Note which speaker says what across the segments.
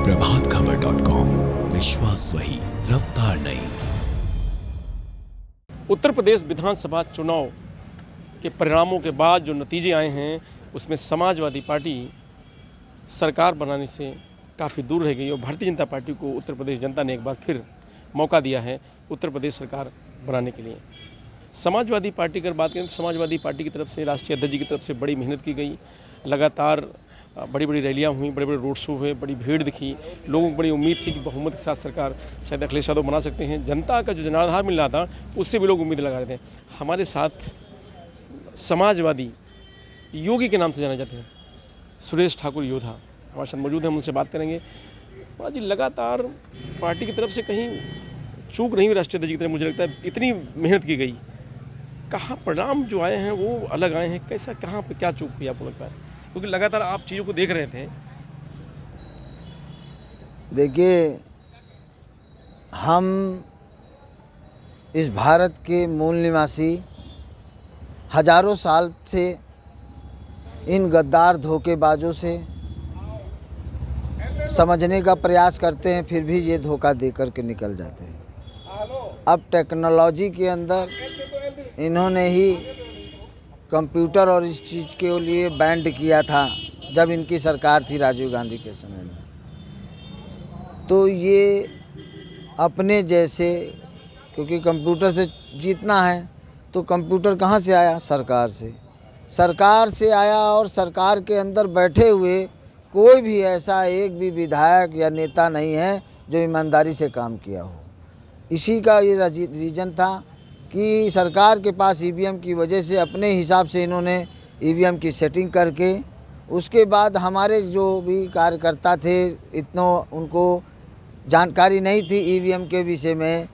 Speaker 1: प्रभातखबर.com, विश्वास वही, रफ्तार नहीं।
Speaker 2: उत्तर प्रदेश विधानसभा चुनाव के परिणामों के बाद जो नतीजे आए हैं उसमें समाजवादी पार्टी सरकार बनाने से काफ़ी दूर रह गई और भारतीय जनता पार्टी को उत्तर प्रदेश जनता ने एक बार फिर मौका दिया है उत्तर प्रदेश सरकार बनाने के लिए। समाजवादी पार्टी की बात करें तो समाजवादी पार्टी की तरफ से, राष्ट्रीय अध्यक्ष जी की तरफ से बड़ी मेहनत की गई। लगातार बड़ी बड़ी रैलियां हुई, बड़े बड़े रोड शो हुए, बड़ी भीड़ दिखी। लोगों को बड़ी उम्मीद थी कि बहुमत के साथ सरकार शायद अखिलेश यादव बना सकते हैं। जनता का जो जनाधार मिल रहा था उससे भी लोग उम्मीद लगा रहे थे। हमारे साथ समाजवादी योगी के नाम से जाने जाते हैं सुरेश ठाकुर योधा हमारे साथ मौजूद हैं, हम उनसे बात करेंगे। और जी लगातार पार्टी की तरफ से कहीं चूक नहीं हुई राष्ट्रीय अध्यक्ष की तरफ, मुझे लगता है इतनी मेहनत की गई। कहाँ परिणाम जो आए हैं वो अलग आए हैं, कैसा कहाँ पे क्या चूक हुई आपको लगता है, क्योंकि लगातार आप चीज़ों को देख रहे थे?
Speaker 3: देखिए, हम इस भारत के मूल निवासी हजारों साल से इन गद्दार धोखेबाजों से समझने का प्रयास करते हैं, फिर भी ये धोखा दे कर के निकल जाते हैं। अब टेक्नोलॉजी के अंदर इन्होंने ही कंप्यूटर और इस चीज़ के लिए बैंड किया था जब इनकी सरकार थी राजीव गांधी के समय में। तो ये अपने जैसे, क्योंकि कंप्यूटर से जीतना है तो कंप्यूटर कहाँ से आया? सरकार से आया। और सरकार के अंदर बैठे हुए कोई भी ऐसा एक भी विधायक या नेता नहीं है जो ईमानदारी से काम किया हो। इसी का ये रीज़न था कि सरकार के पास ईवीएम की वजह से अपने हिसाब से इन्होंने ईवीएम की सेटिंग करके, उसके बाद हमारे जो भी कार्यकर्ता थे इतना उनको जानकारी नहीं थी ईवीएम के विषय में,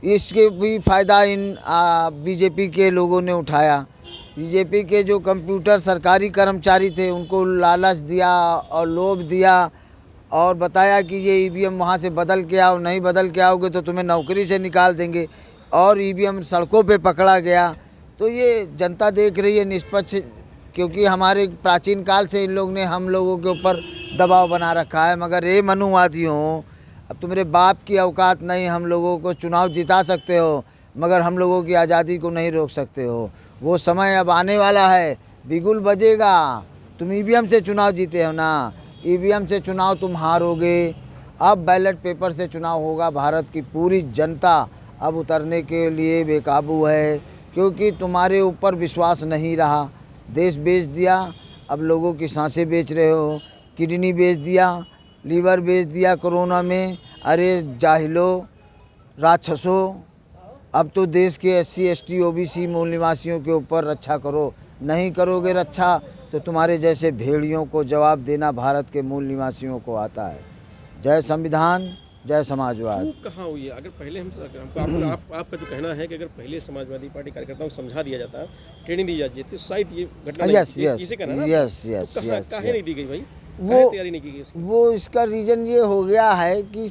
Speaker 3: इसके भी फ़ायदा इन बीजेपी के लोगों ने उठाया। बीजेपी के जो कंप्यूटर सरकारी कर्मचारी थे उनको लालच दिया और लोभ दिया और बताया कि ये ईवीएम वहाँ से बदल के आओ, नहीं बदल के आओगे तो तुम्हें नौकरी से निकाल देंगे, और ईवीएम सड़कों पे पकड़ा गया। तो ये जनता देख रही है निष्पक्ष, क्योंकि हमारे प्राचीन काल से इन लोग ने हम लोगों के ऊपर दबाव बना रखा है। मगर ये मनुवादियों, अब तुम्हारे बाप की औकात नहीं, हम लोगों को चुनाव जिता सकते हो मगर हम लोगों की आज़ादी को नहीं रोक सकते हो। वो समय अब आने वाला है, बिगुल बजेगा। तुम ईवीएम से चुनाव जीते हो ना, ईवीएम से चुनाव तुम हारोगे। अब बैलेट पेपर से चुनाव होगा। भारत की पूरी जनता अब उतरने के लिए बेकाबू है, क्योंकि तुम्हारे ऊपर विश्वास नहीं रहा। देश बेच दिया, अब लोगों की सांसें बेच रहे हो, किडनी बेच दिया, लीवर बेच दिया कोरोना में। अरे जाहिलो, राक्षसों, अब तो देश के SC ST OBC मूल निवासियों के ऊपर रक्षा करो। नहीं करोगे रक्षा तो तुम्हारे जैसे भेड़ियों को जवाब देना भारत के मूल निवासियों को आता है। जय संविधान, जय समाजवाद।
Speaker 2: चूक कहाँ हुई है? अगर पहले आपका जो कहना है कि अगर पहले समाजवादी पार्टी कार्यकर्ताओं को समझा दिया जाता, ट्रेनिंग दी जाती तो शायद ये घटना
Speaker 3: यस
Speaker 2: नहीं दी गई भाई?
Speaker 3: वो
Speaker 2: तैयारी नहीं की गई?
Speaker 3: वो इसका रीज़न ये हो गया है कि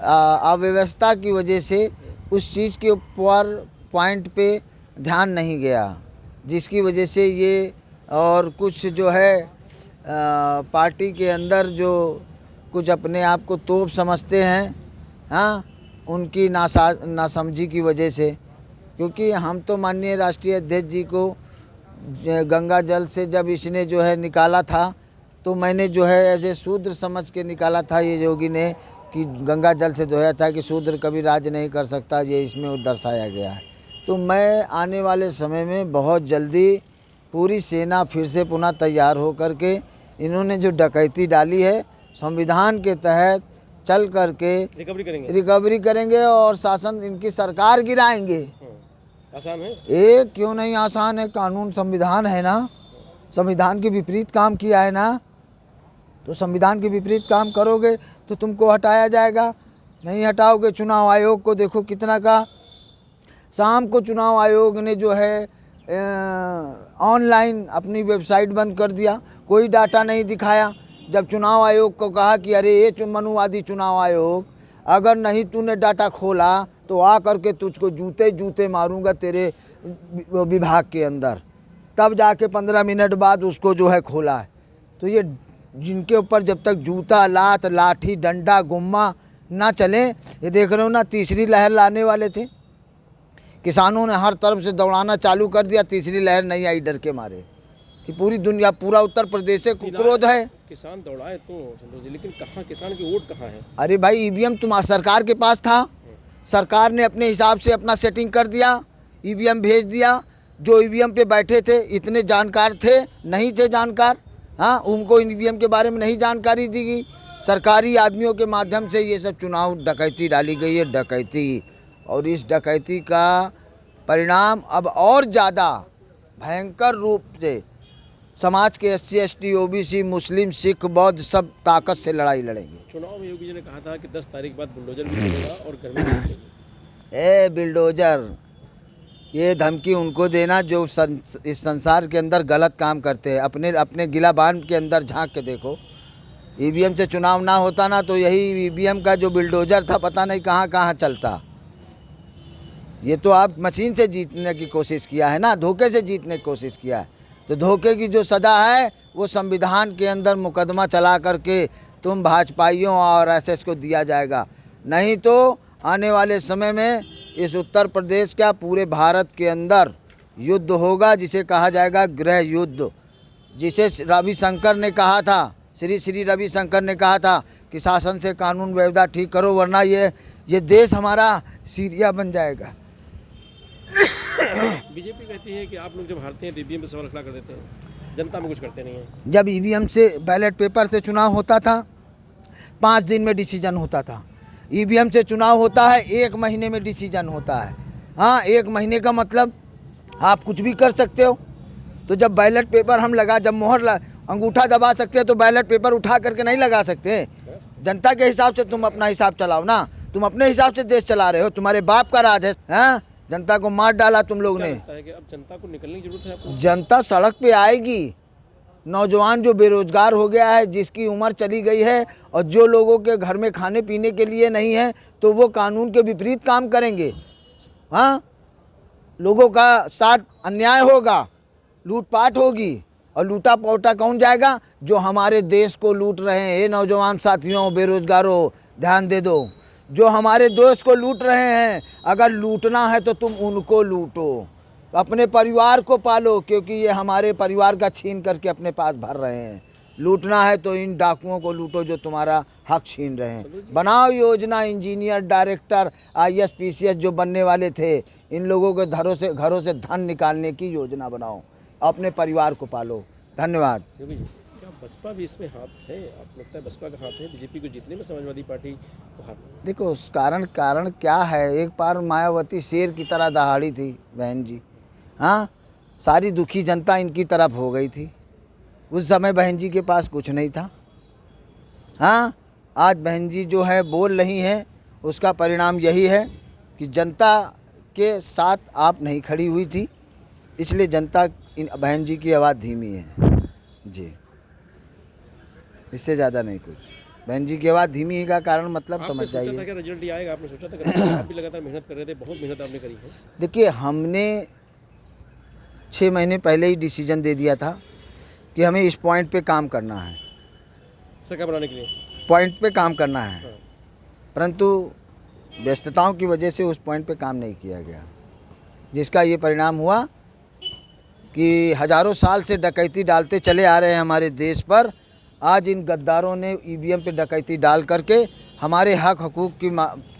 Speaker 3: अव्यवस्था की वजह से उस चीज़ के ऊपर पॉइंट पे ध्यान नहीं गया, जिसकी वजह से ये और कुछ जो है पार्टी के अंदर जो कुछ अपने आप को तोप समझते हैं, हाँ, उनकी नासमझी की वजह से। क्योंकि हम तो माननीय राष्ट्रीय अध्यक्ष जी को गंगा जल से जब इसने जो है निकाला था, तो मैंने जो है ऐसे शूद्र समझ के निकाला था ये योगी ने, कि गंगा जल से धोया था कि शूद्र कभी राज नहीं कर सकता, ये इसमें दर्शाया गया है। तो मैं आने वाले समय में बहुत जल्दी पूरी सेना फिर से पुनः तैयार हो करके, इन्होंने जो डकैती डाली है संविधान के तहत चल करके रिकवरी करेंगे और शासन, इनकी सरकार गिराएंगे।
Speaker 2: आसान है?
Speaker 3: क्यों नहीं आसान है? कानून संविधान है ना, संविधान के विपरीत काम किया है ना, तो संविधान के विपरीत काम करोगे तो तुमको हटाया जाएगा। नहीं हटाओगे, चुनाव आयोग को देखो कितना का, शाम को चुनाव आयोग ने जो है ऑनलाइन अपनी वेबसाइट बंद कर दिया, कोई डाटा नहीं दिखाया। जब चुनाव आयोग को कहा कि अरे ये मनुवादी चुनाव आयोग, अगर नहीं तूने डाटा खोला तो आ करके तुझको जूते जूते मारूंगा तेरे विभाग के अंदर, तब जाके 15 मिनट बाद उसको जो है खोला है। तो ये जिनके ऊपर जब तक जूता, लात, लाठी, डंडा, गुम्मा ना चले, ये देख रहे हो ना, तीसरी लहर लाने वाले थे, किसानों ने हर तरफ से दौड़ाना चालू कर दिया, तीसरी लहर नहीं आई डर के मारे कि पूरी दुनिया, पूरा उत्तर प्रदेश से क्रोध है।
Speaker 2: किसान दौड़ाए तो संतोष जी, लेकिन कहाँ किसान की वोट कहाँ है?
Speaker 3: अरे भाई, ईवीएम तुम्हारी सरकार के पास था, सरकार ने अपने हिसाब से अपना सेटिंग कर दिया, ईवीएम भेज दिया। जो ईवीएम पे बैठे थे इतने जानकार थे नहीं थे जानकार, हाँ, उनको ईवीएम के बारे में नहीं जानकारी दी गई। सरकारी आदमियों के माध्यम से ये सब चुनाव डकैती डाली गई है, डकैती। और इस डकैती का परिणाम अब और ज़्यादा भयंकर रूप से समाज के SC ST OBC मुस्लिम सिख बौद्ध सब ताकत से लड़ाई लड़ेंगे।
Speaker 2: चुनाव में योगी जी ने कहा था कि 10 तारीख बाद बुलडोजर भी चलेगा और गर्मी भी चलेगी।
Speaker 3: ए बिल्डोजर, ये धमकी उनको देना जो इस संसार के अंदर गलत काम करते हैं। अपने गिलाबान के अंदर झांक के देखो, ईवीएम से चुनाव ना होता ना तो यही ईवीएम का जो बिल्डोजर था पता नहीं कहाँ कहाँ चलता। ये तो आप मशीन से जीतने की कोशिश किया है ना, धोखे से जीतने की कोशिश किया है। तो धोखे की जो सज़ा है वो संविधान के अंदर मुकदमा चला करके तुम भाजपाइयों और SS को दिया जाएगा। नहीं तो आने वाले समय में इस उत्तर प्रदेश का पूरे भारत के अंदर युद्ध होगा, जिसे कहा जाएगा गृह युद्ध। जिसे रविशंकर ने कहा था, श्री रविशंकर ने कहा था कि शासन से कानून व्यवस्था ठीक करो, वरना ये देश हमारा सीरिया बन जाएगा।
Speaker 2: बीजेपी कहती है कि आप लोग जब हारते हैं तो ईवीएम पे सवाल खड़ा कर देते हैं, जनता में कुछ करते नहीं हैं।
Speaker 3: जब ईवीएम से बैलेट पेपर से चुनाव होता था 5 दिन में डिसीजन होता था, ईवीएम से चुनाव होता है 1 महीने में डिसीजन होता है। हाँ, 1 महीने का मतलब आप कुछ भी कर सकते हो। तो जब बैलेट पेपर हम जब मोहर अंगूठा दबा सकते हैं तो बैलेट पेपर उठा करके नहीं लगा सकते। जनता के हिसाब से तुम अपना हिसाब चलाओ ना, तुम अपने हिसाब से देश चला रहे हो, तुम्हारे बाप का राज है। हाँ, जनता को मार डाला तुम लोग ने।
Speaker 2: कि अब जनता को निकलने की जरूरत है आपको?
Speaker 3: जनता सड़क पे आएगी। नौजवान जो बेरोजगार हो गया है, जिसकी उम्र चली गई है और जो लोगों के घर में खाने पीने के लिए नहीं है, तो वो कानून के विपरीत काम करेंगे। हाँ, लोगों का साथ अन्याय होगा, लूटपाट होगी। और लूटा पोटा कौन जाएगा? जो हमारे देश को लूट रहे हैं। ये नौजवान साथियों, बेरोजगारों, ध्यान दे दो, जो हमारे देश को लूट रहे हैं, अगर लूटना है तो तुम उनको लूटो, अपने परिवार को पालो, क्योंकि ये हमारे परिवार का छीन करके अपने पास भर रहे हैं। लूटना है तो इन डाकुओं को लूटो जो तुम्हारा हक छीन रहे हैं। बनाओ योजना, इंजीनियर, डायरेक्टर, IAS PCS जो बनने वाले थे, इन लोगों के घरों से धन निकालने की योजना बनाओ, अपने परिवार को पालो। धन्यवाद।
Speaker 2: क्या बसपा भी इसमें हाथ है? आपको लगता है बसपा का हाथ है बीजेपी को जीतने में, समाजवादी पार्टी को हाथ?
Speaker 3: देखो, उस कारण क्या है, एक बार मायावती शेर की तरह दहाड़ी थी बहन जी। हाँ, सारी दुखी जनता इनकी तरफ हो गई थी। उस समय बहन जी के पास कुछ नहीं था। हाँ, आज बहन जी जो है बोल रही हैं, उसका परिणाम यही है कि जनता के साथ आप नहीं खड़ी हुई थी, इसलिए जनता इन बहन जी की आवाज़ धीमी है जी, इससे ज़्यादा नहीं कुछ। बहन जी की आवाज़ धीमी का कारण मतलब समझ जाइए।
Speaker 2: आपने सोचा था कि रिजल्ट आएगा? आपने सोचा था कि आप भी लगातार मेहनत कर रहे थे, बहुत मेहनत आपने करी है।
Speaker 3: देखिए, हमने 6 महीने पहले ही डिसीजन दे दिया था कि हमें इस पॉइंट पे काम करना है,
Speaker 2: सरकार बनाने के लिए
Speaker 3: पॉइंट पे काम करना है। परंतु व्यस्तताओं की वजह से उस पॉइंट पे काम नहीं किया गया, जिसका ये परिणाम हुआ कि हज़ारों साल से डकैती डालते चले आ रहे हैं हमारे देश पर। आज इन गद्दारों ने ईवीएम पे डकैती डाल करके हमारे हक हकूक़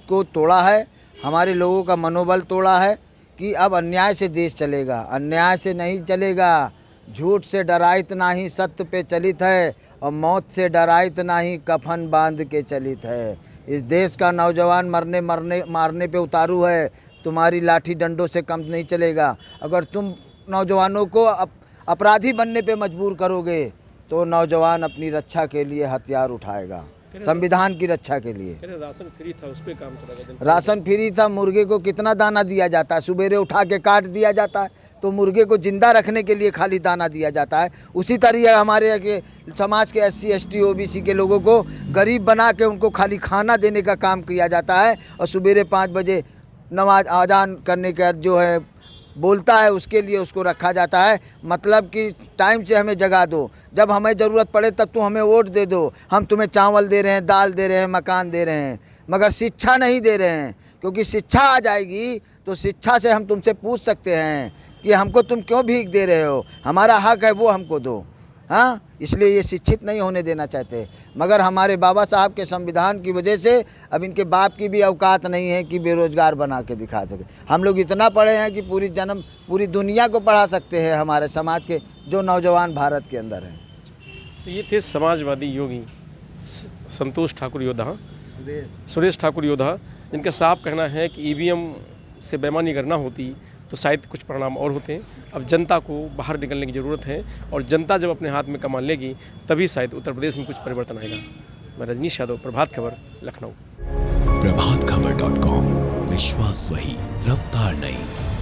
Speaker 3: को तोड़ा है, हमारे लोगों का मनोबल तोड़ा है कि अब अन्याय से देश चलेगा। अन्याय से नहीं चलेगा। झूठ से डराइत नाही, सत्य पे चलित है, और मौत से डराइत नाही, कफन बांध के चलित है। इस देश का नौजवान मारने पे उतारू है, तुम्हारी लाठी डंडों से कम नहीं चलेगा। अगर तुम नौजवानों को अपराधी बनने पे मजबूर करोगे तो नौजवान अपनी रक्षा के लिए हथियार उठाएगा, संविधान की रक्षा के लिए।
Speaker 2: राशन फ्री था, उस पे काम चला।
Speaker 3: राशन फ्री था। मुर्गे को कितना दाना दिया जाता है? सुबेरे उठा के काट दिया जाता है, तो मुर्गे को जिंदा रखने के लिए खाली दाना दिया जाता है। उसी तरह हमारे के समाज के SC ST OBC के लोगों को गरीब बना के उनको खाली खाना देने का काम किया जाता है। और सुबेरे 5 बजे नमाज आजान करने का जो है बोलता है उसके लिए उसको रखा जाता है। मतलब कि टाइम से हमें जगा दो, जब हमें ज़रूरत पड़े तब तुम हमें वोट दे दो, हम तुम्हें चावल दे रहे हैं, दाल दे रहे हैं, मकान दे रहे हैं, मगर शिक्षा नहीं दे रहे हैं। क्योंकि शिक्षा आ जाएगी तो शिक्षा से हम तुमसे पूछ सकते हैं कि हमको तुम क्यों भीख दे रहे हो, हमारा हक है वो हमको दो। हाँ, इसलिए ये शिक्षित नहीं होने देना चाहते। मगर हमारे बाबा साहब के संविधान की वजह से अब इनके बाप की भी औकात नहीं है कि बेरोजगार बना के दिखा सके। हम लोग इतना पढ़े हैं कि पूरी दुनिया को पढ़ा सकते हैं, हमारे समाज के जो नौजवान भारत के अंदर हैं।
Speaker 2: तो ये थे समाजवादी योगी संतोष ठाकुर योद्धा, सुरेश ठाकुर योद्धा, जिनका साफ कहना है कि ईवीएम से बेईमानी अगर ना होती तो शायद कुछ परिणाम और होते हैं। अब जनता को बाहर निकलने की ज़रूरत है और जनता जब अपने हाथ में कमान लेगी तभी शायद उत्तर प्रदेश में कुछ परिवर्तन आएगा। मैं रजनीश यादव, प्रभात खबर, लखनऊ।
Speaker 1: प्रभातखबर.com, विश्वास वही, रफ्तार नहीं।